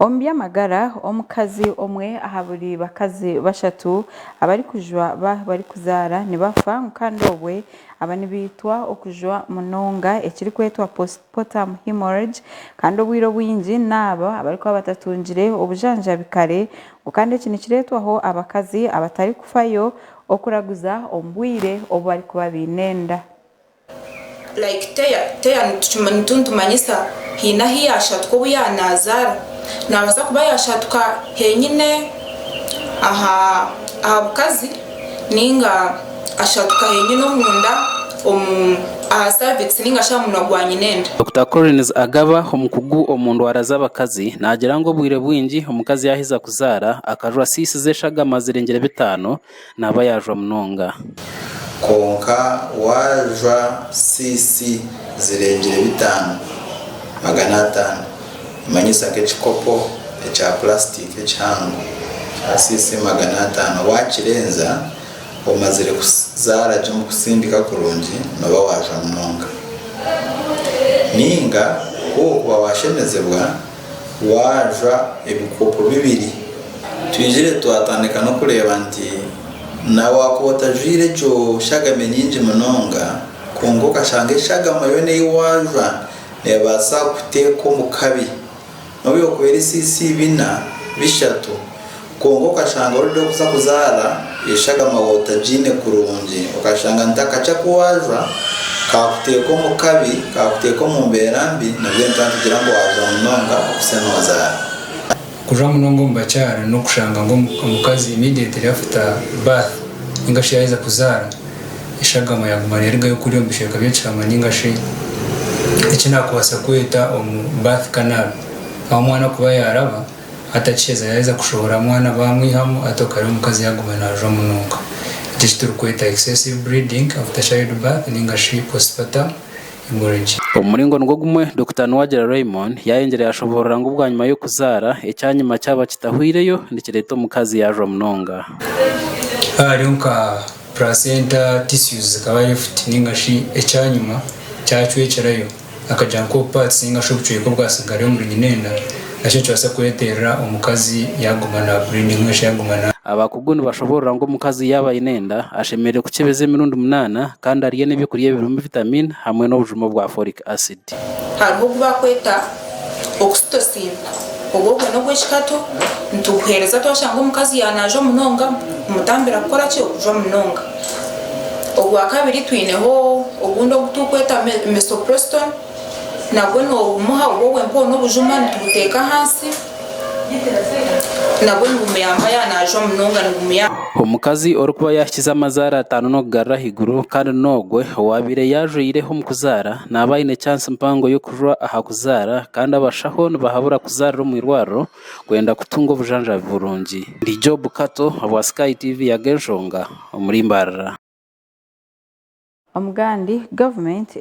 Ombi amagara omukazi omwe aha buri bakazi bashatu abari kujwa bari kuzaara nibafa kandi obwe aba nibitwa okujwa munonga ekiri kwetwa postpartum hemorrhage kandi obwire bwingi naba abari kuba batatungire obujanjabi kare kandi eki nikiretwaho abakazi abatari kufayo okuraguza ombwire obu bari kuba binenda like teya nitumanyisa hina hiyashatuka obu yanazara nabaza kuba yashatuka henyine aha bukazi ninga ashatuka henyine omunda aha cervix ninga shamunwa gwa nyinenda. Dr. Collins agaba omukugu omundu waraza abakazi nagira ngo obwire bwingi omukazi yahiza kuzaara akajwa sisi zeshagama zirengere 5 naba yajwa munonga konka wajwa sisi zirengere 500 manyisa k'ekikopo ekya plastic ekihango sisi 500 wakirenza omazire kuzaara gye mu kusindika kurungi noba wajwa munonga ninga kuba washemezebwa wajwa ebikopo 2 twijire twatandika no kureba nti nawakuba otajwire ekyo shagama nyingi munonga kongo okashanga eshagama yona ei wajwa nebaasa kuteeka omu kabi nobu okubeera isisi 4 kongo okashanga oride okuza kuzaara eshagama wotagiine kurungi okashanga ntakakya kuwajwa kakuteeka omu kabi kakuteeka omu mbeera mbi nabwe ntatugira ngu wajwa munonga okusa nozaara kujwa munonga omu bakyara n'okushanga ngu omukazi immediately after birth ninga shi yahiza kuzaara eshagama yaguma nerugayo kuri omu bishweka by'ekihama ninga shi ekinakubaasa kweta omu birth canal aho omwana kuba yaraba atakiheza yahiza kushobora mwana bamwihamu atokare omukazi yaguma najwa munonga ekyo kiturikweta excessive bleeding after childbirth ninga shi postpartum hemorrhage. Omuringo nigwo gumwe Dr. Nwagira Raymond yayengereye ashoborera ngo ubwanyuma yo kuzaara ekyanyuma cyaba kitahwireyo ndikireta omukazi yajwa munonga hariho nka placenta tissues zikaba left ninga shi ekyanyuma kyacwekerayo akajya nko parts ninga shi obucweko bwasigara omuri nyinenda nakyo kibaasa kureterera omukazi yaguma na bleeding ninga yaguma na abakugu nibashoborera ngo omukazi yaba inenda ashemerere kukebeza emirundi 8 kandi ariye n'ebyokurya birimo vitamin hamwe n'obujuma bwa folic acid. Hariho kubakweta oxytocin obwo n'obwekikato nitukuhereza twashanga omukazi yanajwa munonga mutambira kukora ki okujwa munonga. Ogwa kabiri twineho obundi obutukweta misoprostol nabwo n'obumuha obwo bwempo n'obujuma nitubuteeka hansi nabwo nibumuyamba yanajwa munonga nibumuyamba. Omukazi orikuba yakiza amazaara 5 n'okugarra higuru kandi nogwe owabire yajwireho mu kuzaara naba aine chance mpango yo kujwa aha kuzaara kandi abashaho nibahabura kuzaarira omu irwariro kwenda kutunga obujanjabi burungi. Ndi Job Kato obwa Sky TV ya Genshonga omuri Mbarara. Omugandi government